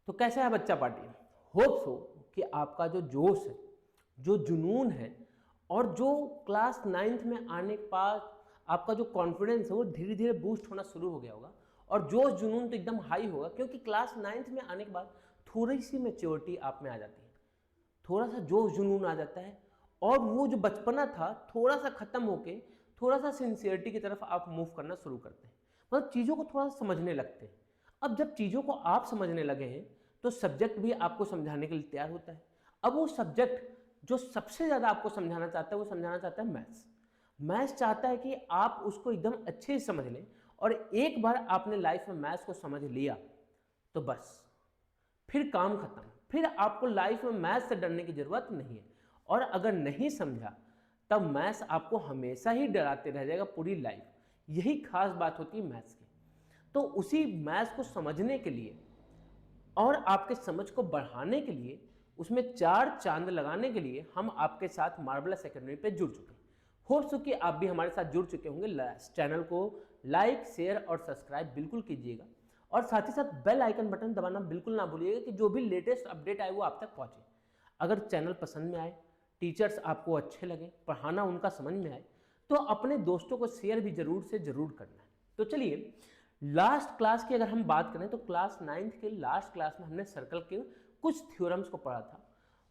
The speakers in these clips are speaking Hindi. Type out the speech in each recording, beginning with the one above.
तो कैसा है बच्चा पार्टी? होप सो कि आपका जो जोश है, जो जुनून है और जो क्लास 9th में आने के बाद आपका जो कॉन्फिडेंस है वो धीरे धीरे बूस्ट होना शुरू हो गया होगा और जोश जुनून तो एकदम हाई होगा, क्योंकि क्लास 9th में आने के बाद थोड़ी सी मैच्योरिटी आप में आ जाती है, थोड़ा सा जोश जुनून आ जाता है और वो जो बचपना था थोड़ा सा खत्म होके थोड़ा सा सिंसियरिटी की तरफ आप मूव करना शुरू करते हैं, मतलब चीज़ों को थोड़ा सा समझने लगते हैं। अब जब चीज़ों को आप समझने लगे हैं तो सब्जेक्ट भी आपको समझाने के लिए तैयार होता है। अब वो सब्जेक्ट जो सबसे ज़्यादा आपको समझाना चाहता है वो समझाना चाहता है मैथ्स। मैथ्स चाहता है कि आप उसको एकदम अच्छे से समझ लें, और एक बार आपने लाइफ में मैथ्स को समझ लिया तो बस फिर काम खत्म, फिर आपको लाइफ में मैथ्स से डरने की जरूरत नहीं है। और अगर नहीं समझा तब मैथ्स आपको हमेशा ही डराते रह जाएगा पूरी लाइफ। यही खास बात होती है मैथ्स की। तो उसी मैथ्स को समझने के लिए और आपके समझ को बढ़ाने के लिए, उसमें 4 चांद लगाने के लिए हम आपके साथ मार्वलस एकेडमी पे जुड़ चुके हैं। हो सके आप भी हमारे साथ जुड़ चुके होंगे। चैनल को लाइक शेयर और सब्सक्राइब बिल्कुल कीजिएगा, और साथ ही साथ बेल आइकन बटन दबाना बिल्कुल ना भूलिएगा कि जो भी लेटेस्ट अपडेट आए वो आप तक पहुंचे। अगर चैनल पसंद में आए, टीचर्स आपको अच्छे लगे, पढ़ाना उनका समझ में आए, तो अपने दोस्तों को शेयर भी जरूर से जरूर करना है। तो चलिए, लास्ट क्लास की अगर हम बात करें तो क्लास 9th के लास्ट क्लास में हमने सर्कल के कुछ थ्योरम्स को पढ़ा था,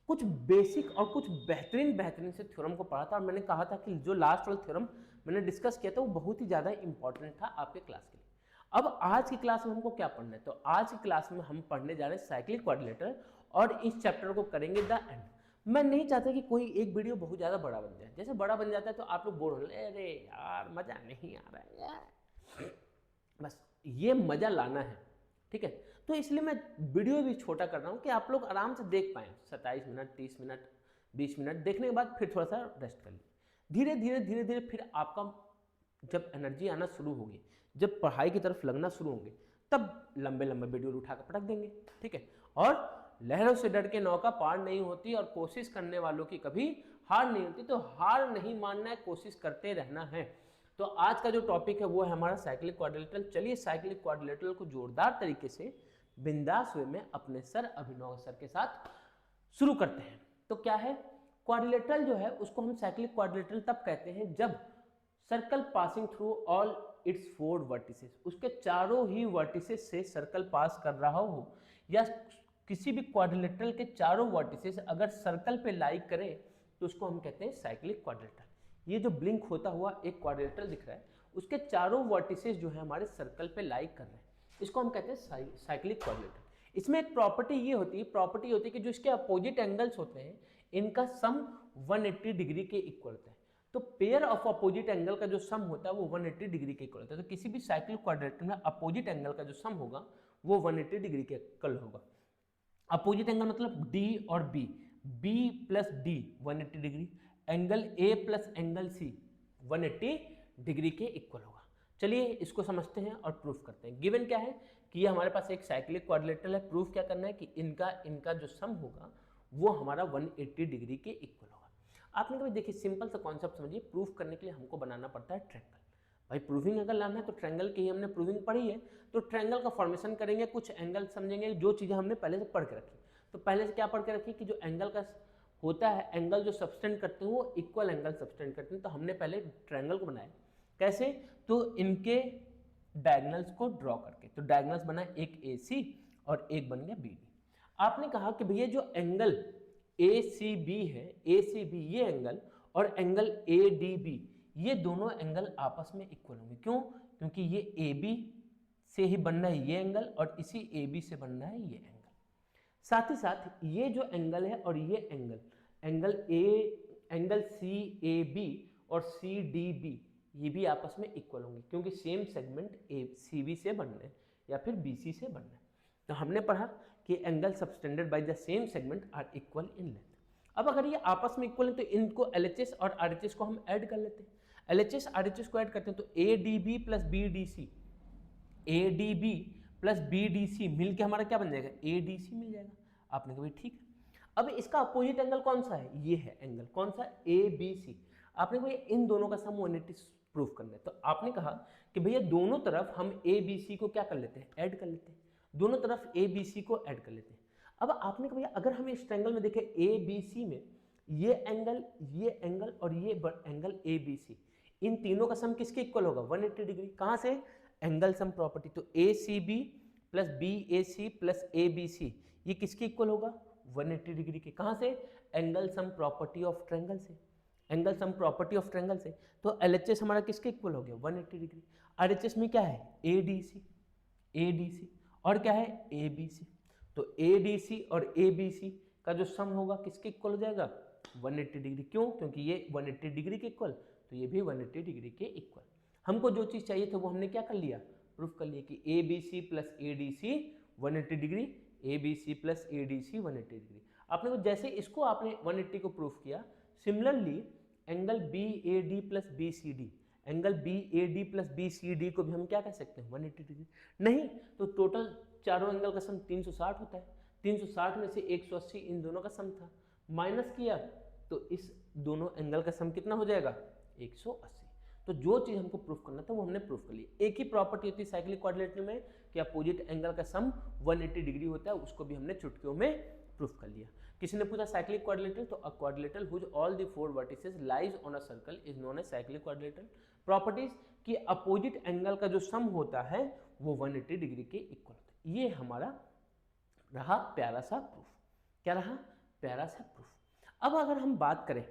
कुछ बेसिक और कुछ बेहतरीन बेहतरीन से थ्योरम को पढ़ा था। और मैंने कहा था कि जो लास्ट वाला थ्योरम मैंने डिस्कस किया था वो बहुत ही ज़्यादा इंपॉर्टेंट था आपके क्लास के लिए। अब आज की क्लास में हमको क्या पढ़ना है? तो आज की क्लास में हम पढ़ने जा रहे हैं साइक्लिक क्वाड्रिलेटरल, और इस चैप्टर को करेंगे द एंड। मैं नहीं चाहता कि कोई एक वीडियो बहुत ज़्यादा बड़ा बन जाए। जैसे बड़ा बन जाता है तो आप लोग बोर होने लगे, अरे यार मज़ा नहीं आ रहा है यार। बस ये मज़ा लाना है, ठीक है? तो इसलिए मैं वीडियो भी छोटा कर रहा हूँ कि आप लोग आराम से देख पाएँ। 27 मिनट, 30 मिनट, 20 मिनट देखने के बाद फिर थोड़ा सा रेस्ट कर लीजिए। धीरे धीरे धीरे धीरे फिर आपका जब एनर्जी आना शुरू होगी, जब पढ़ाई की तरफ लगना शुरू होंगे, तब लंबे लंबे वीडियो उठा कर पटक देंगे, ठीक है? और लहरों से डर के नौका पार नहीं होती, और कोशिश करने वालों की कभी हार नहीं होती। तो हार नहीं मानना है, कोशिश करते रहना है। तो आज का जो टॉपिक है वो है हमारा साइक्लिक क्वाड्रिलेटरल। चलिए साइक्लिक क्वाड्रिलेटरल को जोरदार तरीके से बिंदास वे में अपने सर अभिनव सर के साथ शुरू करते हैं। तो क्या है क्वाड्रिलेटरल? जो है उसको हम साइक्लिक क्वाड्रिलेटरल तब कहते हैं जब circle passing through all it's 4 vertices, उसके चारों ही वर्टिसेस से सर्कल पास कर रहा हो, या किसी भी क्वाड्रिलेटरल के चारों वर्टिसेस अगर सर्कल पे लाई करे तो उसको हम कहते हैं साइक्लिक क्वाड्रिलेटरल। ये जो ब्लिंक होता हुआ एक क्वाड्रिलेटरल दिख रहा है, उसके चारों वर्टिसेस जो है हमारे सर्कल पे लाई कर रहे हैं, इसको हम कहते हैं साइक्लिक क्वाड्रिलेटरल। इसमें एक प्रॉपर्टी ये होती है कि जो इसके अपोजिट एंगल्स होते हैं इनका सम 180 डिग्री के इक्वल होता है। तो पेयर ऑफ अपोजिट एंगल का जो सम होता है वो 180 डिग्री के इक्वल होता है। तो किसी भी साइक्लिक क्वाड्रिलेटरल में अपोजिट एंगल का जो सम होगा वो 180 डिग्री के इक्वल होगा। अपोजिट एंगल मतलब डी और B, B plus D 180 degree, angle A plus angle C 180 degree के इक्वल होगा। चलिए इसको समझते हैं और प्रूफ करते हैं। गिवन क्या है कि ये हमारे पास एक साइक्लिक क्वाड्रिलेटरल है। प्रूफ क्या करना है कि इनका जो सम होगा वो हमारा 180 डिग्री के इक्वल होगा। आपने कभी देखिए, सिंपल सा कॉन्सेप्ट समझिए, प्रूफ करने के लिए हमको बनाना पड़ता है ट्रायंगल। भाई प्रूविंग अगर लाना है तो ट्रायंगल की ही हमने प्रूविंग पढ़ी है, तो ट्रायंगल का फॉर्मेशन करेंगे, कुछ एंगल समझेंगे, जो चीज़ें हमने पहले से पढ़ के रखी। तो पहले से क्या पढ़ के रखी कि जो एंगल का होता है, एंगल जो सबटेंड करते हैं वो इक्वल एंगल सबटेंड करते हैं। तो हमने पहले ट्रायंगल को बनाया कैसे? तो इनके डायगोनल्स को ड्रॉ करके। तो डायगोनल्स बना एक AC और एक बन गया BD। आपने कहा कि भैया जो एंगल ACB है, ACB ये एंगल और एंगल ADB ये दोनों एंगल आपस में इक्वल होंगे। क्यों? क्योंकि ये AB से ही बनना है ये एंगल और इसी AB से बनना है ये एंगल। साथ ही साथ ये जो एंगल है और ये एंगल CAB और CDB ये भी आपस में इक्वल होंगे, क्योंकि सेम सेगमेंट CB से बनना है या फिर BC से बनना है। तो हमने पढ़ा कि angle subtended by the same segment are equal in length. अब अगर ये आपस में इक्वल है तो इनको LHS और RHS को हम ऐड कर लेते हैं। LHS RHS को ऐड करते हैं तो ADB प्लस BDC मिल के हमारा क्या बन जाएगा? ADC मिल जाएगा। आपने कहा ठीक है। अब इसका अपोजिट एंगल कौन सा है? ये है एंगल कौन सा? ABC। आपने कहा इन दोनों का सम 180 प्रूफ करना है। तो आपने कहा कि भैया दोनों तरफ हम ABC को क्या कर लेते हैं? ऐड कर लेते हैं। दोनों तरफ ए बी सी को ऐड कर लेते हैं। अब आपने कहा भैया अगर हम इस ट्रायंगल में देखें ए बी सी में ये एंगल और ये एंगल ए बी सी, इन तीनों का सम किसके इक्वल होगा? 180 डिग्री। कहाँ से? Angle sum property. तो A C B plus B A C plus A B C ये किसके इक्वल होगा? 180 डिग्री के। कहाँ से? Angle sum property of triangle से, angle sum property of triangle से। तो LHS हमारा किसके इक्वल हो गया? 180 डिग्री। RHS में क्या है? ADC और क्या है? ABC। तो ADC और ABC का जो सम होगा किसके इक्वल हो जाएगा? 180 डिग्री। क्यों? क्योंकि ये 180 डिग्री के इक्वल, तो ये भी 180 डिग्री के इक्वल। हमको जो चीज़ चाहिए था वो हमने क्या कर लिया? प्रूफ कर लिया कि ABC plus ADC 180 degree, ABC plus ADC 180 degree. आपने को जैसे इसको आपने 180 को प्रूफ किया, similarly angle BAD plus BCD, angle BAD plus BCD को भी हम क्या कह सकते हैं? 180 डिग्री। नहीं तो टोटल चारों एंगल का सम 360 होता है। 360 में से 180 इन दोनों का सम था, माइनस किया तो इस दोनों एंगल का सम कितना हो जाएगा? 180। तो जो चीज़ हमको प्रूफ करना था वो हमने प्रूफ कर लिया। एक ही प्रॉपर्टी होती है साइक्लिक क्वाड्रिलेटरल में कि अपोजिट एंगल का सम 180 डिग्री होता है, उसको भी हमने चुटकियों में प्रूफ कर लिया। किसी ने पूछा साइक्लिक क्वाड्रिलेटरल, तो a quadrilateral whose all the four vertices lies on a circle is known as cyclic quadrilateral. Properties कि अपोजिट एंगल का जो सम होता है वो 180 डिग्री के इक्वल होता है। ये हमारा रहा प्यारा सा प्रूफ। क्या रहा? प्यारा सा प्रूफ। अब अगर हम बात करें,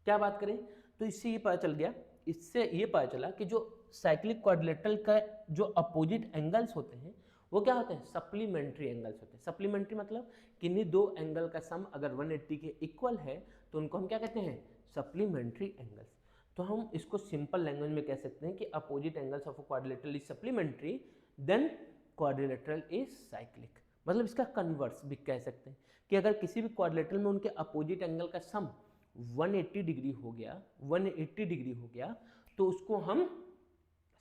क्या बात करें, तो इससे ये पता चल गया, इससे ये पता चला कि जो साइक्लिक क्वाड्रिलेटरल का जो अपोजिट एंगल्स होते हैं वो क्या होते हैं? सप्लीमेंट्री एंगल्स होते हैं। सप्लीमेंट्री मतलब किन्हीं दो एंगल का सम अगर 180 के इक्वल है तो उनको हम क्या कहते हैं? Supplementary angles. तो हम इसको सिंपल लैंग्वेज में कह सकते हैं कि opposite angles of a quadrilateral is supplementary, then quadrilateral is cyclic. मतलब इसका कन्वर्स भी कह सकते हैं कि अगर किसी भी क्वाड्रिलेटरल में उनके अपोजिट एंगल का सम 180 डिग्री हो गया, 180 डिग्री हो गया, तो उसको हम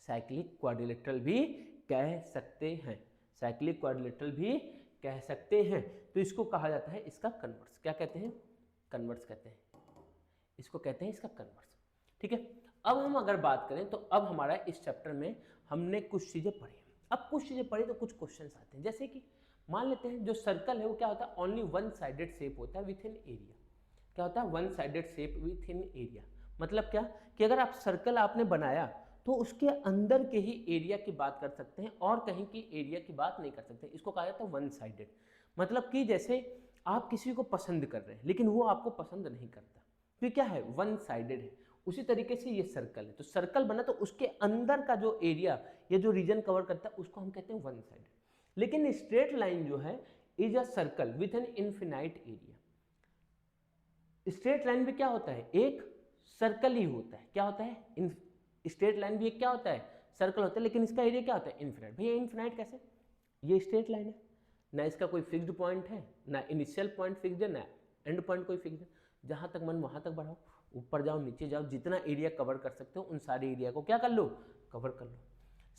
साइक्लिक क्वाड्रिलेटरल भी कह सकते हैं, साइक्लिक क्वाड्रिलेटरल भी कह सकते हैं। तो इसको कहा जाता है इसका कन्वर्स। क्या कहते हैं? कन्वर्स कहते हैं, इसको कहते हैं इसका कन्वर्स। ठीक है। अब हम अगर बात करें तो अब हमारा इस चैप्टर में हमने कुछ चीजें पढ़ी। अब कुछ चीजें पढ़ी तो कुछ क्वेश्चंस आते हैं, जैसे कि मान लेते हैं जो सर्कल है वो क्या होता है? ओनली वन साइडेड शेप होता है विथ इन एरिया। क्या होता है? One sided shape with in area. मतलब क्या कि अगर आप सर्कल आपने बनाया तो उसके अंदर के ही एरिया की बात कर सकते हैं और कहीं की एरिया की बात नहीं कर सकते। इसको कहा जाता है वन साइडेड। मतलब कि जैसे आप किसी को पसंद कर रहे हैं लेकिन वो आपको पसंद नहीं करता, तो क्या है? वन साइडेड है। उसी तरीके से ये सर्कल है, तो सर्कल बना तो उसके अंदर का जो एरिया या जो रीजन कवर करता है उसको हम कहते हैं वन साइडेड। लेकिन स्ट्रेट लाइन जो है is a circle with an infinite area. Straight line भी क्या होता है? एक सर्कल ही होता है। क्या होता है? स्ट्रेट लाइन भी एक क्या होता है? सर्कल होता है, लेकिन इसका एरिया क्या होता है? इनफिनाइट। भैया इनफिनाइट कैसे? ये स्ट्रेट लाइन है, ना इसका कोई फिक्स्ड पॉइंट है, ना इनिशियल पॉइंट फिक्स्ड है, ना एंड पॉइंट कोई फिक्स्ड है। जहां तक मन वहां तक बढ़ाओ, ऊपर जाओ नीचे जाओ, जितना एरिया कवर कर सकते हो उन सारे एरिया को क्या कर लो? कवर कर लो।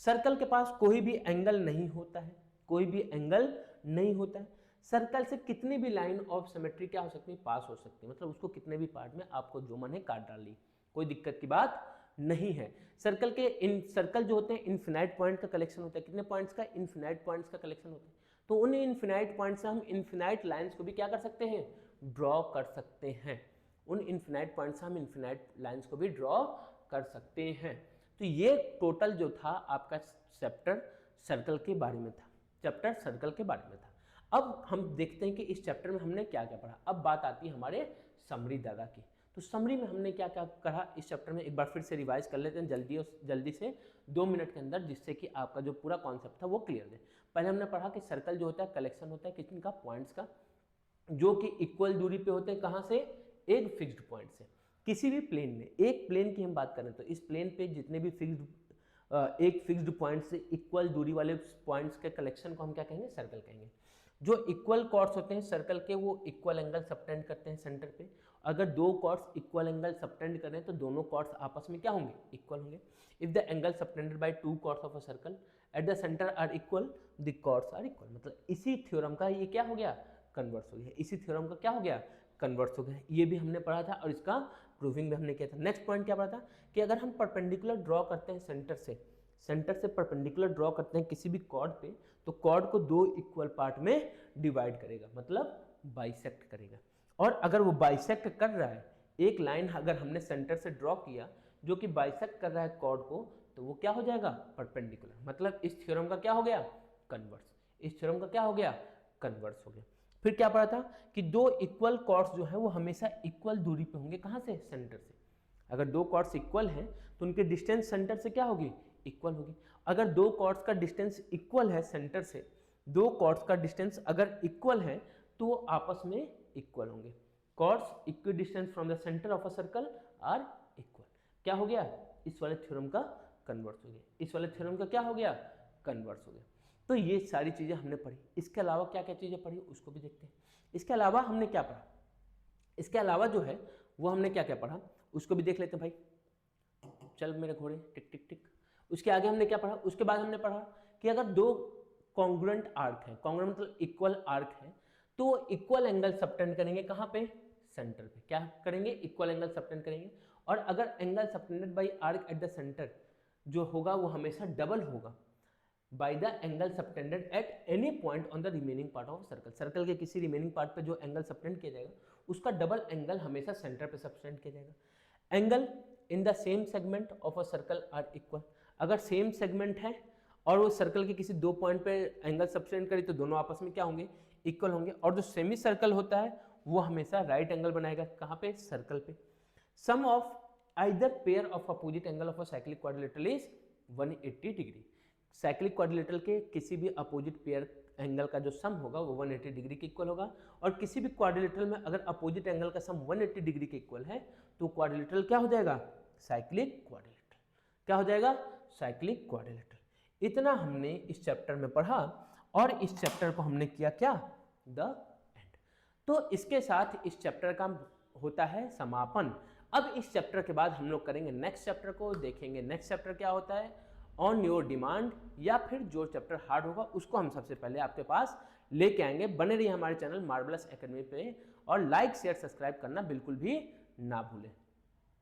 सर्कल के पास कोई भी एंगल नहीं होता है, कोई भी एंगल नहीं होता है। सर्कल से कितनी भी लाइन ऑफ सिमेट्री क्या हो सकती है? पास हो सकती है। मतलब उसको कितने भी पार्ट में आपको जो मन है काट डालिए, कोई दिक्कत की बात नहीं है। सर्कल के सर्कल जो होते हैं इनफिनाइट पॉइंट का कलेक्शन होता है। कितने पॉइंट्स का? इनफिनाइट पॉइंट्स का कलेक्शन होता है। तो उन इनफिनाइट पॉइंट से हम इनफिनाइट लाइंस को भी क्या कर सकते हैं? ड्रॉ कर सकते हैं। उन इनफिनाइट पॉइंट से हम इनफिनाइट लाइंस को भी ड्रॉ कर सकते हैं। तो ये टोटल जो था आपका चैप्टर सर्कल के बारे में था, चैप्टर सर्कल के बारे में था। अब हम देखते हैं कि इस चैप्टर में हमने क्या क्या पढ़ा। अब बात आती है हमारे समरी दादा की। तो समरी में हमने क्या क्या कहा इस चैप्टर में, एक बार फिर से रिवाइज कर लेते हैं जल्दी से 2 मिनट के अंदर, जिससे कि आपका जो पूरा कॉन्सेप्ट था वो क्लियर है। पहले हमने पढ़ा कि सर्कल जो होता है कलेक्शन होता है कितने का? पॉइंट्स का, जो कि इक्वल दूरी पे होते हैं। कहाँ से? एक फिक्स्ड पॉइंट से। किसी भी प्लेन में, एक प्लेन की हम बात करें तो इस प्लेन पे जितने भी एक फिक्स्ड पॉइंट से इक्वल दूरी वाले पॉइंट्स के कलेक्शन को हम क्या कहेंगे? सर्कल कहेंगे। जो इक्वल कॉर्ड्स होते हैं सर्कल के वो इक्वल एंगल सबटेंड करते हैं सेंटर पे। अगर दो कॉर्ड्स इक्वल एंगल सबटेंड करें तो दोनों कॉर्ड्स आपस में क्या होंगे? इक्वल होंगे। If the angle subtended by two chords of a circle at the centre are equal, the chords are equal. मतलब इसी थ्योरम का ये क्या हो गया? कन्वर्स हो गया। इसी थ्योरम का क्या हो गया? कन्वर्स हो गया। ये भी हमने पढ़ा था और इसका प्रूविंग भी हमने किया था। नेक्स्ट पॉइंट क्या पढ़ा था कि अगर हम परपेंडिकुलर ड्रॉ करते हैं सेंटर से, सेंटर से परपेंडिकुलर ड्रॉ करते हैं किसी भी कॉर्ड पे, तो कॉर्ड को 2 इक्वल पार्ट में डिवाइड करेगा, मतलब बाइसेक्ट करेगा। और अगर वो बाइसेक्ट कर रहा है, एक लाइन अगर हमने सेंटर से ड्रॉ किया जो कि बाइसेक्ट कर रहा है कॉर्ड को, तो वो क्या हो जाएगा, परपेंडिकुलर। मतलब इस थ्योरम का क्या हो गया, कन्वर्स। इस थ्योरम का क्या हो गया, कन्वर्स हो गया। फिर क्या पढ़ा था कि 2 इक्वल कॉर्ड्स जो है वो हमेशा इक्वल दूरी पे होंगे, कहाँ से, सेंटर से। अगर 2 कॉर्ड्स इक्वल हैं तो उनकी डिस्टेंस सेंटर से क्या होगी, इक्वल होगी। अगर 2 कॉर्ड्स का डिस्टेंस इक्वल है सेंटर से, 2 कॉर्ड्स का डिस्टेंस अगर इक्वल है तो वो आपस में इक्वल होंगे। Chords equal distance from the centre of a circle are equal. क्या हो गया, इस वाले थ्योरम का कन्वर्स हो गया। इस वाले थ्योरम का क्या हो गया, कन्वर्स हो गया। तो ये सारी चीजें हमने पढ़ी। इसके अलावा क्या क्या चीजें पढ़ी उसको भी देखते हैं। इसके अलावा हमने क्या पढ़ा, इसके अलावा जो है वो हमने क्या क्या पढ़ा उसको भी देख लेते हैं भाई। चल मेरे घोड़े, टिक टिक टिक। उसके आगे हमने क्या पढ़ा, उसके बाद हमने पढ़ा कि अगर 2 कॉन्ग्रुएंट आर्क है, कॉन्ग्रुएंट मतलब इक्वल आर्क है, तो इक्वल एंगल सबटेंड करेंगे, कहाँ पे, सेंटर पे। क्या करेंगे, इक्वल एंगल सबटेंड करेंगे। और अगर angle subtended bye arc eight the centre जो होगा वो हमेशा डबल होगा by the angle subtended at any point on the remaining part of circle. Circle के किसी रिमेनिंग पार्ट पे जो एंगल सबटेंड किया जाएगा उसका डबल एंगल हमेशा सेंटर पे सबटेंड किया जाएगा। Angle in the same segment of a circle are equal. अगर सेम सेगमेंट है और वो सर्कल के किसी 2 पॉइंट पे एंगल सबटेंड करी तो दोनों आपस में क्या होंगे, इक्वल होंगे। और जो सेमी सर्कल होता है वो हमेशा राइट एंगल बनाएगा, कहाँ पे, सर्कल पे। Sum of either pair of opposite angle of a cyclic quadrilateral is 180 degree. Cyclic quadrilateral के किसी भी अपोजिट पेयर एंगल का जो सम होगा वो 180 डिग्री के इक्वल होगा। और किसी भी क्वाड्रिलेटरल में अगर अपोजिट एंगल का सम 180 डिग्री के इक्वल है तो क्वाड्रिलेटरल क्या हो जाएगा, साइक्लिक क्वाड्रिलेटरल। क्या हो जाएगा, साइक्लिक क्वाड्रिलेटरल। इतना हमने इस चैप्टर में पढ़ा और इस चैप्टर को हमने किया क्या, द एंड। तो इसके साथ इस चैप्टर का होता है समापन। अब इस चैप्टर के बाद हम लोग करेंगे नेक्स्ट चैप्टर को, देखेंगे नेक्स्ट चैप्टर क्या होता है, ऑन योर डिमांड, या फिर जो चैप्टर हार्ड होगा उसको हम सबसे पहले आपके पास लेके आएंगे। बने रहिए हमारे चैनल मार्वलस एकेडमी पे और लाइक शेयर सब्सक्राइब करना बिल्कुल भी ना भूलें।